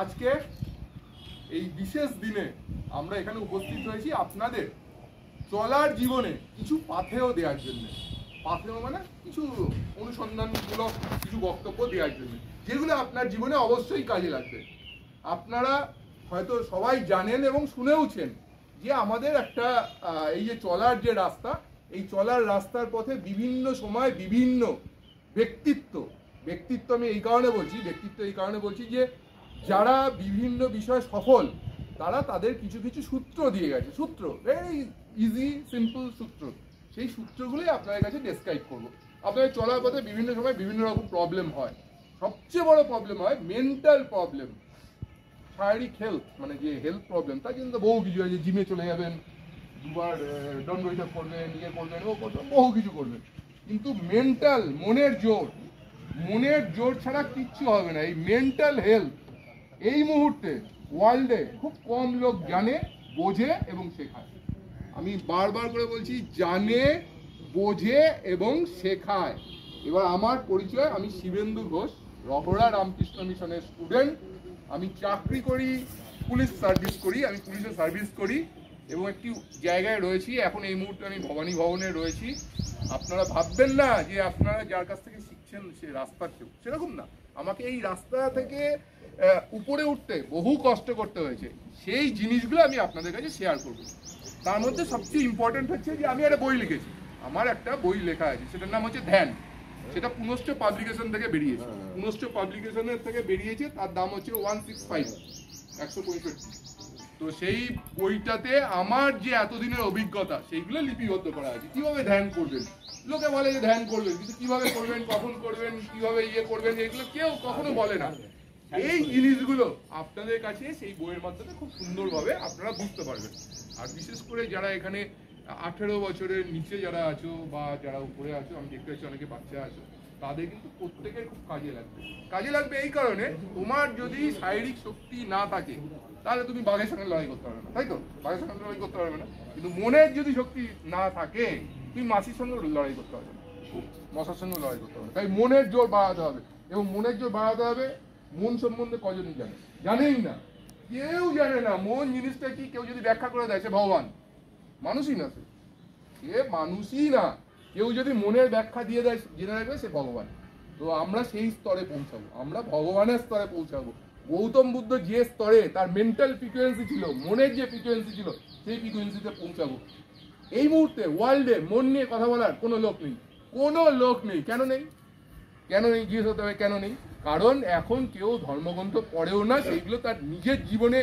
আজকে এই বিশেষ দিনে আমরা এখানে উপস্থিত হয়েছি আপনাদের চলার জীবনে কিছু পাথেয় দেওয়ার জন্য। পাথেয় মানে কিছু অনুসন্ধানমূলক কিছু বক্তব্য দেওয়ার জন্য, যেগুলো আপনার জীবনে অবশ্যই কাজে লাগবে। আপনারা হয়তো সবাই জানেন এবং শুনেওছেন যে আমাদের একটা এই যে চলার যে রাস্তা, এই চলার রাস্তার পথে বিভিন্ন সময় বিভিন্ন ব্যক্তিত্ব আমি এই কারণে বলছি যে যারা বিভিন্ন বিষয়ে সফল, তারা তাদের কিছু কিছু সূত্র দিয়ে গেছে। সূত্র, ভেরি ইজি সিম্পল সূত্র। সেই সূত্রগুলোই আপনাদের কাছে ডেসক্রাইব করবো। আপনাদের চলার পথে বিভিন্ন সময় বিভিন্ন রকম প্রবলেম হয়। সবচেয়ে বড় প্রবলেম হয় মেন্টাল প্রবলেম, শারীরিক হেলথ, মানে যে হেলথ প্রবলেম, তার জন্য বহু কিছু আছে। জিমে চলে যাবেন, দুবার দণ্ড বৈঠক করবেন, ইয়ে করবেন, ও করবেন, বহু কিছু করবেন, কিন্তু মেন্টাল, মনের জোর ছাড়া কিচ্ছু হবে না। এই মেন্টাল হেলথ এই মুহূর্তে ওয়ার্ল্ডে খুব কম লোক জানে, বোঝে এবং শেখায়। আমি বারবার করে বলছি, জানে, বোঝে এবং শেখায়। এবার আমার পরিচয়, আমি শিবেন্দু ঘোষ, রহরা রামকৃষ্ণ মিশনের স্টুডেন্ট। আমি চাকরি করি, পুলিশ সার্ভিস করি, আমি পুলিশে সার্ভিস করি এবং একটি জায়গায় রয়েছি। এখন এই মুহূর্তে আমি ভবানী ভবনে রয়েছি। আপনারা ভাববেন না যে আপনারা যার কাছ থেকে শিখছেন সে রাস্তার কেউ, সেরকম না। আমাকে এই রাস্তা থেকে উপরে উঠতে বহু কষ্ট করতে হয়েছে। সেই জিনিসগুলো আমি আপনাদের কাছে শেয়ার করব। তার মধ্যে সবচেয়ে ইম্পর্টেন্ট হচ্ছে যে আমি একটা বই লিখেছি। আমার একটা বই লেখা আছে, সেটার নাম হচ্ছে ধ্যান। সেটা পুনশ্চ পাবলিকেশন থেকে বেরিয়েছে। পুনশ্চ পাবলিকেশনের থেকে বেরিয়েছে, তার দাম হচ্ছে 165। তো সেই বইটাতে আমার যে এতদিনের অভিজ্ঞতা সেইগুলো লিপিবদ্ধ করা আছে। কিভাবে ধ্যান করবেন, লোকে বলে যে ধ্যান করবেন, কিন্তু কিভাবে করবেন, কখন করবেন, কিভাবে ইয়ে করবেন, এগুলো কেউ কখনো বলে না। এই জিনিসগুলো আপনাদের কাছে সেই বইয়ের মাধ্যমে খুব সুন্দরভাবে আপনারা বুঝতে পারবেন। আর বিশেষ করে যারা এখানে 18 বছরের নিচে যারা আছো বা যারা উপরে আছো, আমি দেখতে পাচ্ছি অনেকে বাচ্চা আছো, তাদের কিন্তু প্রত্যেকের খুব কাজে লাগবে। এই কারণে, তোমার যদি শারীরিক শক্তি না থাকে তাহলে তুমি বাঘের সঙ্গে লড়াই করতে পারবে না, তাই তো? বাঘের সঙ্গে লড়াই করতে পারবে না। কিন্তু মনের যদি শক্তি না থাকে, তুমি মাছির সঙ্গে লড়াই করতে পারবে না, মশার সঙ্গে লড়াই করতে পারবে। তাই মনের জোর বাড়াতে হবে। এবং মনের জোর বাড়াতে হবে, মন সম্বন্ধে কজনই জানে? জানেই না, কেউ জানে না। মন জিনিসটা কি কেউ যদি ব্যাখ্যা করে দেয়, সে ভগবান। মানুষই না, সে মানুষই না। কেউ যদি মনের ব্যাখ্যা দিয়ে দেয়, জেনে রাখবে সে ভগবান। তো আমরা সেই স্তরে পৌঁছাবো, আমরা ভগবানের স্তরে পৌঁছাবো। গৌতম বুদ্ধ যে স্তরে তার মেন্টাল ফ্রিকোয়েন্সি ছিল, মনের যে ফ্রিকোয়েন্সি ছিল, সেই ফ্রিকোয়েন্সিতে পৌঁছাবো। এই মুহূর্তে ওয়ার্ল্ডে মন নিয়ে কথা বলার কোনো লোক নেই, কোনো লোক নেই। কেন নেই? জিজ্ঞেস হতে হবে কেন নেই? কারণ এখন কেউ ধর্মগ্রন্থ পড়েও না, সেইগুলো তার নিজের জীবনে